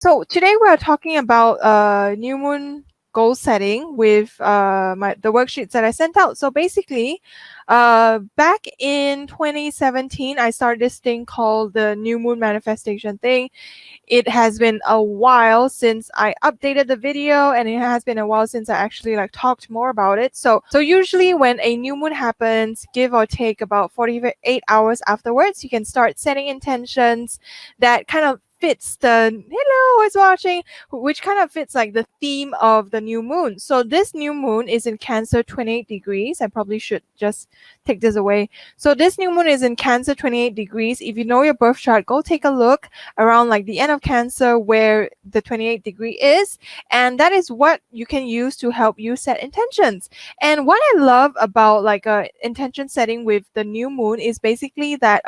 So today we are talking about new moon goal setting with the worksheets that I sent out. So basically, back in 2017, I started this thing called the new moon manifestation thing. It has been a while since I updated the video, and it has been a while since I actually talked more about it. So usually when a new moon happens, give or take about 48 hours afterwards, you can start setting intentions that kind of fits the hello who's watching, which kind of fits like the theme of the new moon. So this new moon is in Cancer 28 degrees. I probably should just take this away. So this new moon is in Cancer 28 degrees. If you know your birth chart, go take a look around like the end of Cancer where the 28 degree is, and that is what you can use to help you set intentions. And what I love about intention setting with the new moon is basically that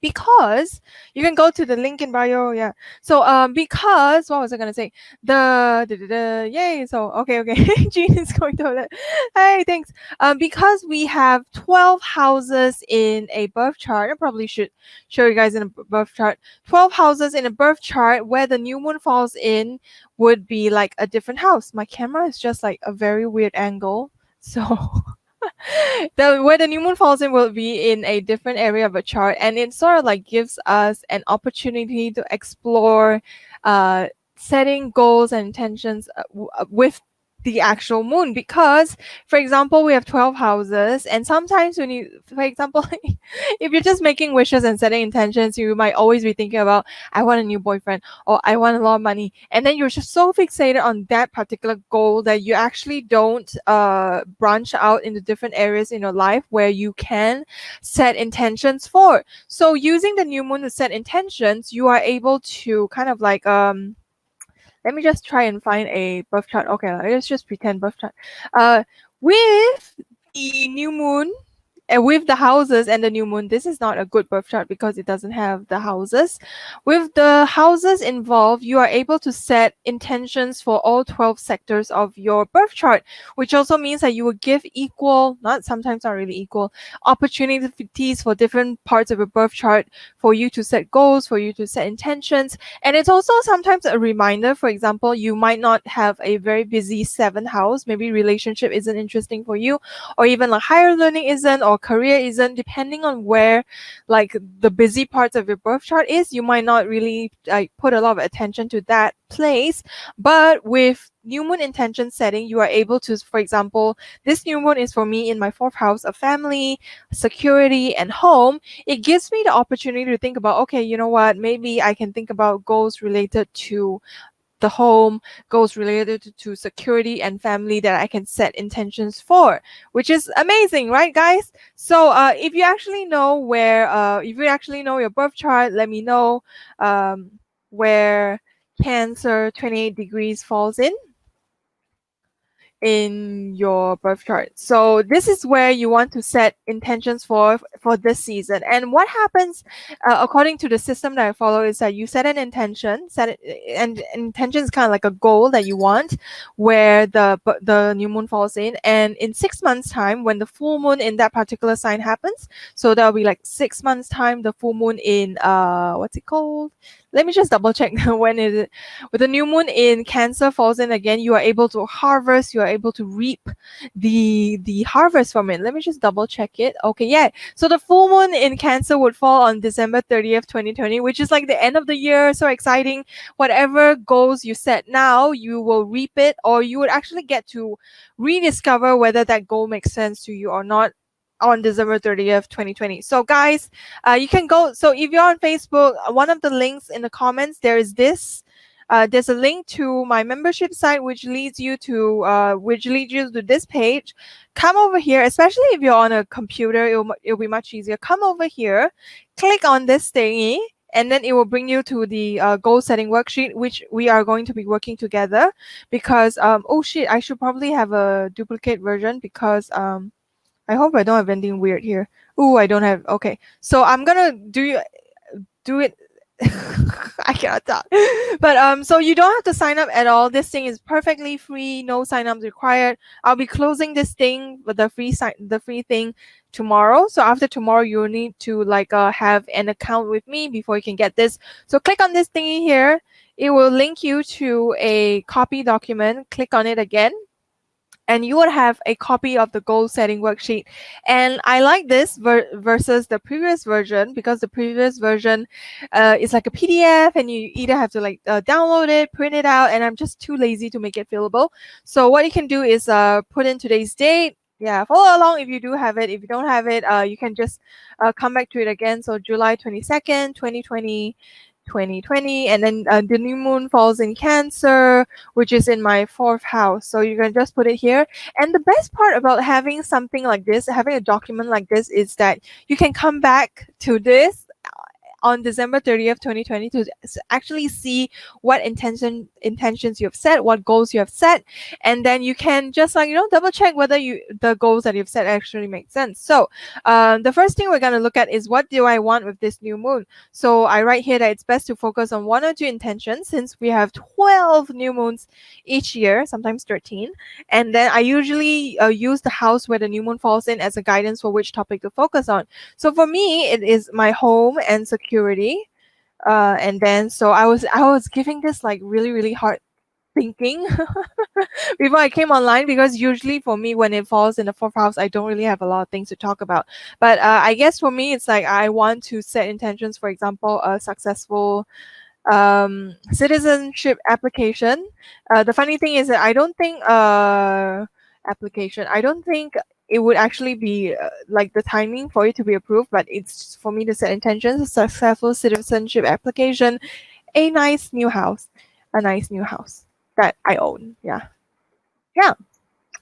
because you can go to the link in bio. Yeah, so because what was I gonna say, yay. So okay Jean is going to it. Hey, thanks. Because we have 12 houses in a birth chart. I probably should show you guys in a birth chart. 12 houses in a birth chart where the new moon falls in would be like a different house. My camera is just like a very weird angle, so the where the new moon falls in will be in a different area of a chart, and it sort of like gives us an opportunity to explore setting goals and intentions with the actual moon. Because for example, we have 12 houses, and sometimes when you, for example, if you're just making wishes and setting intentions, you might always be thinking about, I want a new boyfriend, or I want a lot of money, and then you're just so fixated on that particular goal that you actually don't branch out into different areas in your life where you can set intentions for. So using the new moon to set intentions, you are able to kind of let me just try and find a birth chart. Okay, let's just pretend birth chart. With the new moon, with the houses and the new moon, this is not a good birth chart because it doesn't have the houses. With the houses involved, you are able to set intentions for all 12 sectors of your birth chart, which also means that you will give equal, not sometimes not really equal, opportunities for different parts of your birth chart for you to set goals, for you to set intentions. And it's also sometimes a reminder. For example, you might not have a very busy 7th house, maybe relationship isn't interesting for you, or even like higher learning isn't, or career isn't, depending on where like the busy parts of your birth chart is, you might not really put a lot of attention to that place. But with new moon intention setting, you are able to, for example, this new moon is for me in my 4th house of family, security, and home. It gives me the opportunity to think about, okay, you know what, maybe I can think about goals related to the home, goals related to security and family that I can set intentions for, which is amazing, right, guys? So if you actually know if you actually know your birth chart, let me know where Cancer 28 degrees falls in your birth chart. So this is where you want to set intentions for this season. And what happens according to the system that I follow is that you set an intention, and intention is kind of like a goal that you want where the new moon falls in. And in 6 months time, when the full moon in that particular sign happens, so that'll be like 6 months time, the full moon in what's it called, let me just double check when is it. With the new moon in Cancer falls in again, you are able to harvest, you are able to reap the harvest from it. Let me just double check it. Okay, yeah. So the full moon in Cancer would fall on December 30th, 2020, which is like the end of the year. So exciting. Whatever goals you set now, you will reap it, or you would actually get to rediscover whether that goal makes sense to you or not on December 30th, 2020. So guys, you can go. So if you're on Facebook, one of the links in the comments, there is this. There's a link to my membership site, which leads you to this page. Come over here, especially if you're on a computer, it'll be much easier. Come over here, click on this thingy, and then it will bring you to the goal setting worksheet, which we are going to be working together. Because oh shit, I should probably have a duplicate version because I hope I don't have anything weird here. Ooh, I don't have. Okay, so I'm gonna do it. I cannot talk. But so you don't have to sign up at all. This thing is perfectly free. No sign ups required. I'll be closing this thing with the free thing tomorrow. So after tomorrow, you'll need to have an account with me before you can get this. So click on this thingy here. it will link you to a copy document. Click on it again, and you would have a copy of the goal setting worksheet. And I like this versus the previous version, because the previous version is like a PDF, and you either have to like download it, print it out, and I'm just too lazy to make it fillable. So what you can do is put in today's date. Yeah, follow along if you do have it. If you don't have it, you can just come back to it again. So July 22nd, 2020, and then the new moon falls in Cancer, which is in my 4th house. So you can just put it here. And the best part about having something like this, having a document like this, is that you can come back to this on December 30th, 2020, to actually see what intentions you have set, what goals you have set, and then you can just like double check whether the goals that you've set actually make sense. So the first thing we're going to look at is, what do I want with this new moon? So I write here that it's best to focus on 1 or 2 intentions, since we have 12 new moons each year, sometimes 13. And then I usually use the house where the new moon falls in as a guidance for which topic to focus on. So for me, it is my home and security. And then so I was giving this like really hard thinking before I came online, because usually for me, when it falls in the 4th house, I don't really have a lot of things to talk about. But I guess for me, it's like I want to set intentions. For example, a successful citizenship application. The funny thing is that I don't think it would actually be like the timing for it to be approved, but it's for me to set intentions. A successful citizenship application, a nice new house, that I own. Yeah.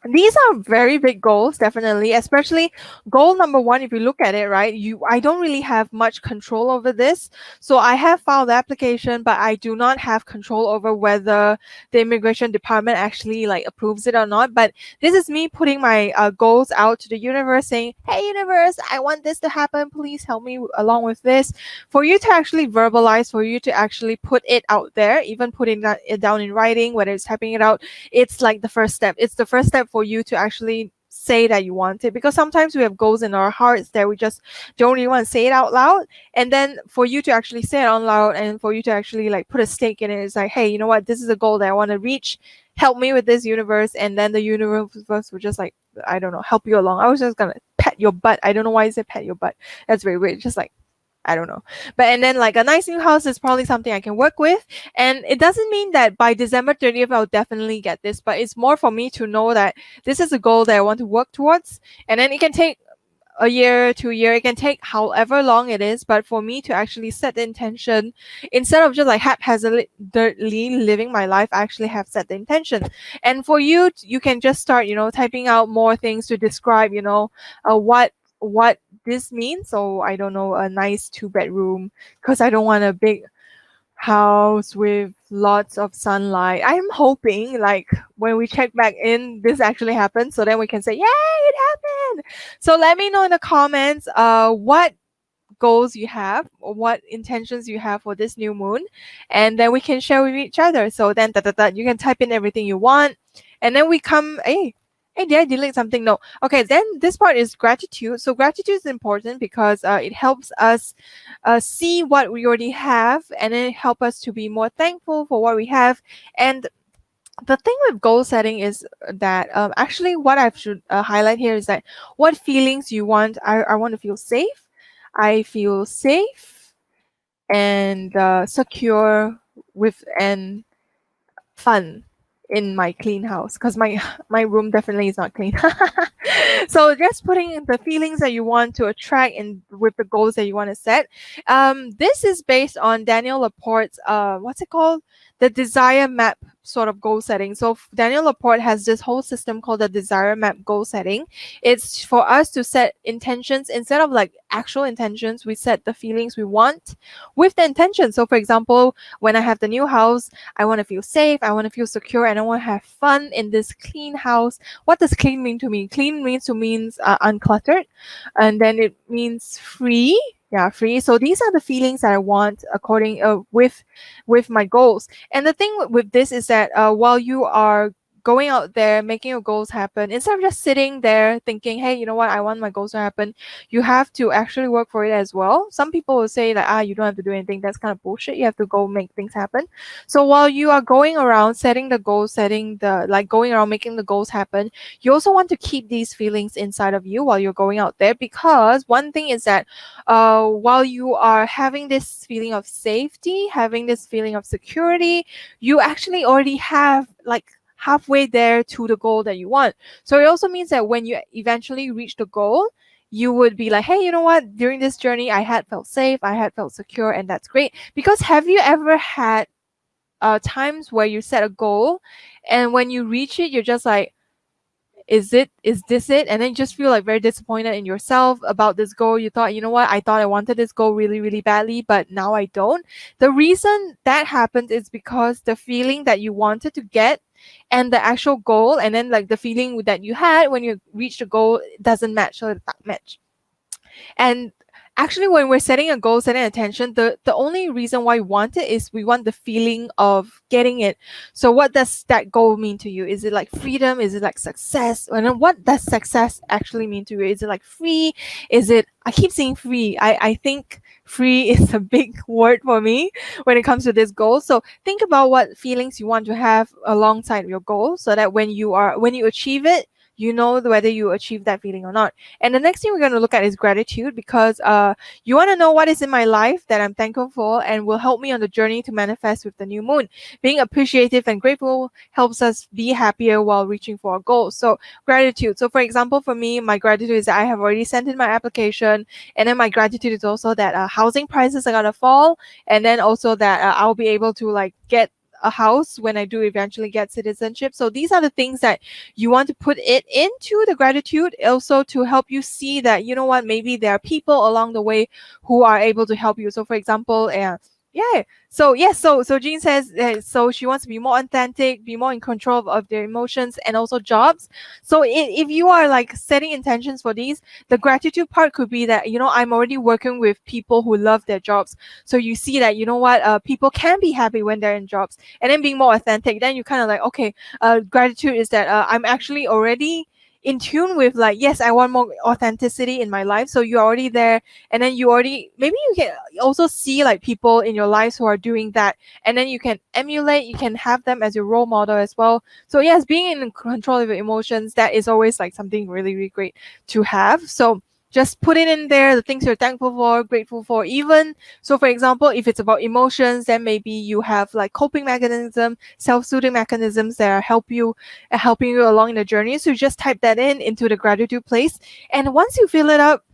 These are very big goals, definitely, especially goal number 1. If you look at it, right, I don't really have much control over this. So I have filed the application, but I do not have control over whether the immigration department actually like approves it or not. But this is me putting my goals out to the universe, saying, hey universe, I want this to happen, please help me along with this. For you to actually verbalize, for you to actually put it out there, even putting it down in writing, whether it's typing it out, it's like the first step. It's the first step for you to actually say that you want it, because sometimes we have goals in our hearts that we just don't really want to say it out loud. And then for you to actually say it out loud, and for you to actually like put a stake in it, it's like, hey, you know what, this is a goal that I want to reach, help me with this, universe. And then the universe will just like, I don't know, help you along. I was just gonna pat your butt. I don't know why I said pat your butt. That's very weird. Just like, I don't know. But and then like a nice new house is probably something I can work with. And it doesn't mean that by December 30th I'll definitely get this, but it's more for me to know that this is a goal that I want to work towards. And then it can take a year, 2 years, it can take however long it is, but for me to actually set the intention, instead of just like haphazardly living my life, I actually have set the intention. And for you, you can just start, typing out more things to describe, what this means. So I don't know, a nice 2-bedroom, because I don't want a big house with lots of sunlight. I'm hoping like when we check back in, this actually happens, so then we can say, yay, it happened. So let me know in the comments what goals you have, or what intentions you have for this new moon, and then we can share with each other. So then you can type in everything you want, and then we come, hey, did I delete something? No. Okay, then this part is gratitude. So gratitude is important because it helps us see what we already have, and then it helps us to be more thankful for what we have. And the thing with goal setting is that actually what I should highlight here is that what feelings you want. I want to feel safe. I feel safe and secure with and fun in my clean house, because my room definitely is not clean. So just putting the feelings that you want to attract and with the goals that you want to set. This is based on Daniel Laporte's what's it called, the desire map sort of goal setting. So Daniel Laporte has this whole system called the desire map goal setting. It's for us to set intentions. Instead of like actual intentions, we set the feelings we want with the intention. So for example, when I have the new house, I want to feel safe, I want to feel secure, and I want to have fun in this clean house. What does clean mean to me? Clean means uncluttered, and then it means free. Yeah, free. So these are the feelings that I want according with my goals. And the thing with this is that while you are going out there, making your goals happen, instead of just sitting there thinking, hey, you know what, I want my goals to happen, you have to actually work for it as well. Some people will say that, you don't have to do anything. That's kind of bullshit. You have to go make things happen. So while you are going around setting the goals, going around making the goals happen, you also want to keep these feelings inside of you while you're going out there, because one thing is that while you are having this feeling of safety, having this feeling of security, you actually already have like halfway there to the goal that you want. So it also means that when you eventually reach the goal, you would be like, hey, you know what, during this journey I had felt safe, I had felt secure, and that's great. Because have you ever had times where you set a goal and when you reach it, you're just like, is this it? And then you just feel like very disappointed in yourself about this goal. You thought, you know what, I thought I wanted this goal really, really badly, but now I don't. The reason that happens is because the feeling that you wanted to get and the actual goal, and then like the feeling that you had when you reach the goal, doesn't match. So it's not match. And actually, when we're setting a goal, setting attention, the only reason why we want it is we want the feeling of getting it. So what does that goal mean to you? Is it like freedom? Is it like success? And then what does success actually mean to you? Is it like free? Is it, I keep saying free. I think free is a big word for me when it comes to this goal. So think about what feelings you want to have alongside your goal, so that when you achieve it, you know whether you achieve that feeling or not. And the next thing we're going to look at is gratitude, because you want to know what is in my life that I'm thankful for and will help me on the journey to manifest with the new moon. Being appreciative and grateful helps us be happier while reaching for our goals. So gratitude. So for example, for me, my gratitude is that I have already sent in my application, and then my gratitude is also that housing prices are going to fall, and then also that I'll be able to like get a house when I do eventually get citizenship. So these are the things that you want to put it into the gratitude, also to help you see that, you know what, maybe there are people along the way who are able to help you. So for example, yeah. So yes. So Jean says so she wants to be more authentic, be more in control of their emotions, and also jobs. So if you are like setting intentions for these, the gratitude part could be that, you know, I'm already working with people who love their jobs. So you see that, you know what, people can be happy when they're in jobs, and then being more authentic. Then you kind of like, okay, gratitude is that I'm actually already in tune with like, yes, I want more authenticity in my life. So you're already there, and then you already, maybe you can also see like people in your lives who are doing that, and then you can emulate, you can have them as your role model as well. So yes, being in control of your emotions, that is always like something really, really great to have. So just put it in there, the things you're thankful for, grateful for. Even so, for example, if it's about emotions, then maybe you have like coping mechanism, self-soothing mechanisms that are helping you along in the journey. So you just type that in into the gratitude place, and once you fill it up,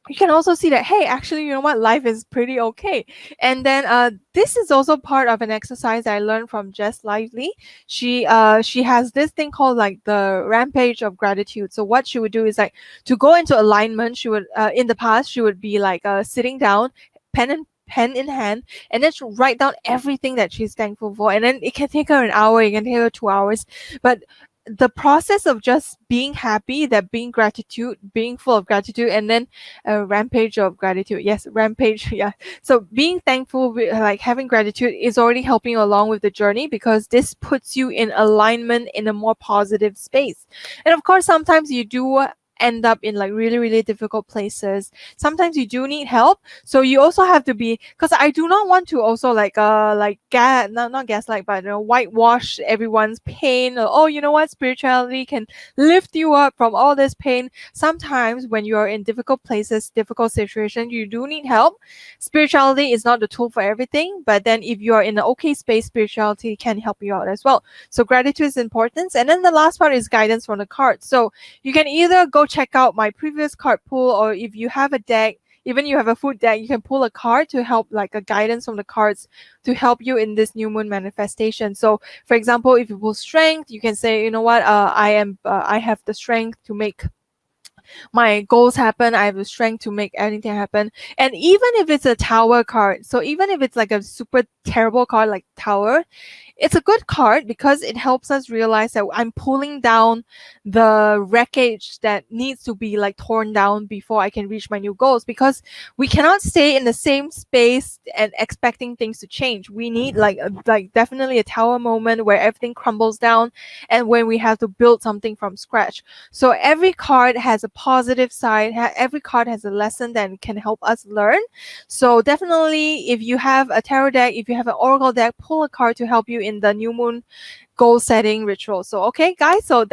you can also see that, hey, actually, you know what, life is pretty okay. And then this is also part of an exercise I learned from Jess Lively. She has this thing called like the rampage of gratitude. So what she would do is like, to go into alignment, she would in the past she would be like sitting down, pen in hand, and then she'll write down everything that she's thankful for. And then it can take her an hour, it can take her 2 hours, but the process of just being happy, that being gratitude, being full of gratitude, and then a rampage of gratitude. Yes, rampage. Yeah. So being thankful, like having gratitude, is already helping you along with the journey, because this puts you in alignment in a more positive space. And of course, sometimes you do end up in like really, really difficult places. Sometimes you do need help, so you also have to be, because I do not want to also not gaslight, but whitewash everyone's pain, or, oh, you know what, spirituality can lift you up from all this pain. Sometimes when you are in difficult places, difficult situations, you do need help. Spirituality is not the tool for everything, but then if you are in an okay space, spirituality can help you out as well. So gratitude is important. And then the last part is guidance from the cards. So you can either go check out my previous card pool, or if you have a deck, even you have a food deck, you can pull a card to help, like a guidance from the cards to help you in this new moon manifestation. So for example, if you pull strength, you can say, you know what, I have the strength to make my goals happen. I have the strength to make anything happen. And even if it's a tower card, so even if it's like a super terrible card like tower, it's a good card because it helps us realize that I'm pulling down the wreckage that needs to be like torn down before I can reach my new goals, because we cannot stay in the same space and expecting things to change. We need like definitely a tower moment where everything crumbles down and when we have to build something from scratch. So every card has a positive side. Every card has a lesson that can help us learn. So definitely, if you have a tarot deck, if you have an oracle deck, pull a card to help you in the new moon goal setting ritual. So okay, guys, so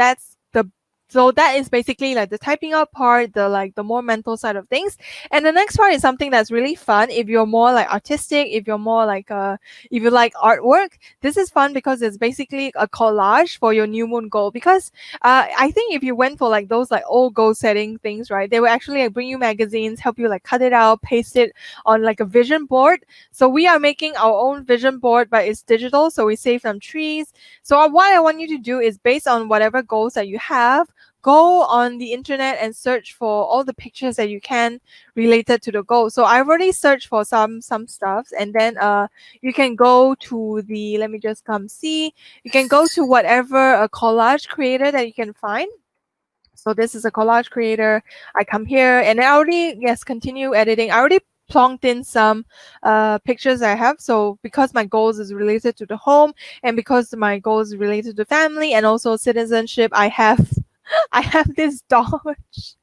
that is basically like the typing out part, the more mental side of things. And the next part is something that's really fun. If you're more like artistic, if you're more like if you like artwork, this is fun because it's basically a collage for your new moon goal. Because I think if you went for like those like old goal setting things, right, they will actually like bring you magazines, help you like cut it out, paste it on like a vision board. So we are making our own vision board, but it's digital, so we save some trees. So what I want you to do is, based on whatever goals that you have, go on the internet and search for all the pictures that you can related to the goal. So I've already searched for some stuff, and then you can go to the, let me just come see, you can go to whatever a collage creator that you can find. So this is a collage creator. I come here and I already, yes, continue editing. I already plonked in some pictures I have. So because my goals is related to the home, and because my goals is related to family and also citizenship, I have I have this Dodge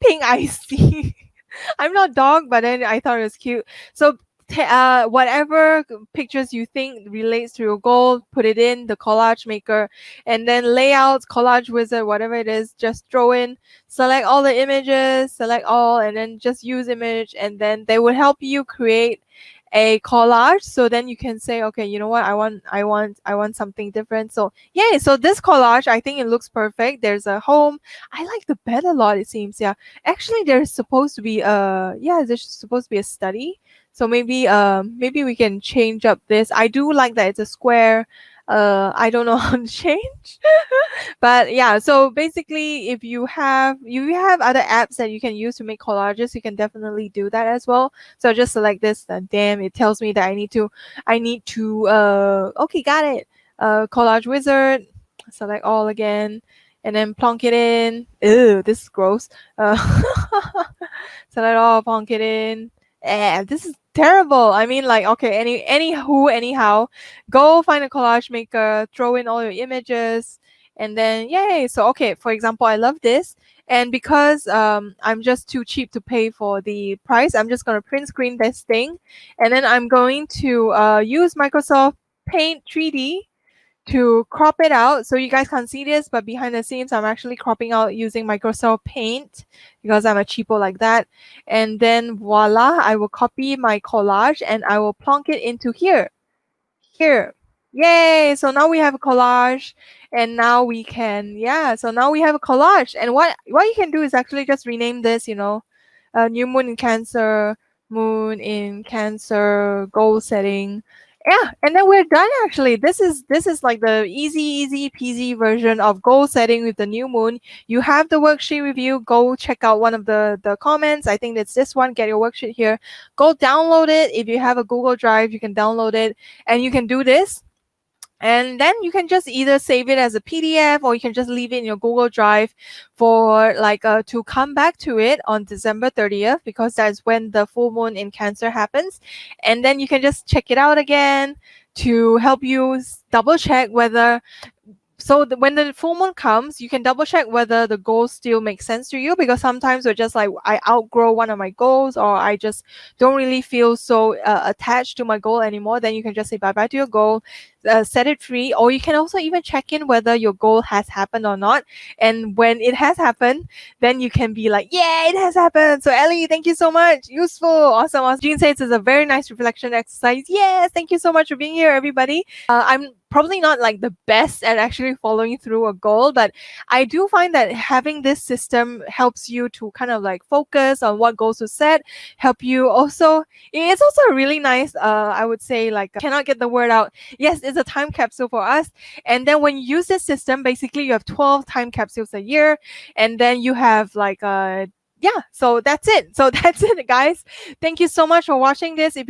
pink icy. I'm not dog, but then I thought it was cute. So whatever pictures you think relates to your goal, put it in the collage maker, and then layouts, collage wizard, whatever it is, just throw in, select all the images, select all, and then just use image, and then they will help you create a collage. So then you can say, okay, you know what, I want something different. So yeah, so this collage, I think it looks perfect. There's a home. I like the bed a lot, it seems. Yeah, actually there's supposed to be there's supposed to be a study. So maybe we can change up this. I do like that it's a square. I don't know how to change. But yeah, so basically, if you have other apps that you can use to make collages, you can definitely do that as well. So just select this. Damn, it tells me that I need to okay, got it. Collage wizard, select all again, and then plonk it in. Ew, this is gross. Select all, plonk it in. This is terrible. I mean, like, okay, anyhow, go find a collage maker, throw in all your images, and then yay. So okay, for example, I love this, and because I'm just too cheap to pay for the price, I'm just going to print screen this thing, and then I'm going to use Microsoft Paint 3D to crop it out. So you guys can't see this, but behind the scenes, I'm actually cropping out using Microsoft Paint because I'm a cheapo like that. And then voila, I will copy my collage and I will plonk it into here. Here. Yay! So now we have a collage, and now we can, yeah, so now we have a collage. And what you can do is actually just rename this, new moon in Cancer, moon in Cancer, goal setting. Yeah, and then we're done actually. This is like the easy peasy version of goal setting with the new moon. You have the worksheet with you. Go check out one of the comments. I think it's this one. Get your worksheet here. Go download it. If you have a Google Drive, you can download it and you can do this. And then you can just either save it as a PDF or you can just leave it in your Google Drive for like to come back to it on December 30th, because that's when the full moon in Cancer happens. And then you can just check it out again to help you double check whether, so when the full moon comes, you can double check whether the goals still make sense to you, because sometimes we're just like, I outgrow one of my goals, or I just don't really feel so attached to my goal anymore. Then you can just say bye bye to your goal, set it free, or you can also even check in whether your goal has happened or not. And when it has happened, then you can be like, yeah, it has happened. So Ellie, thank you so much. Useful, awesome. Jean says it's a very nice reflection exercise. Yes, thank you so much for being here, everybody. I'm probably not like the best at actually following through a goal, but I do find that having this system helps you to kind of like focus on what goals to set, help you also. It's also a really nice, I would say, like, cannot get the word out. Yes, it's a time capsule for us. And then when you use this system, basically you have 12 time capsules a year, and then you have like yeah, so that's it. So that's it, guys. Thank you so much for watching this. If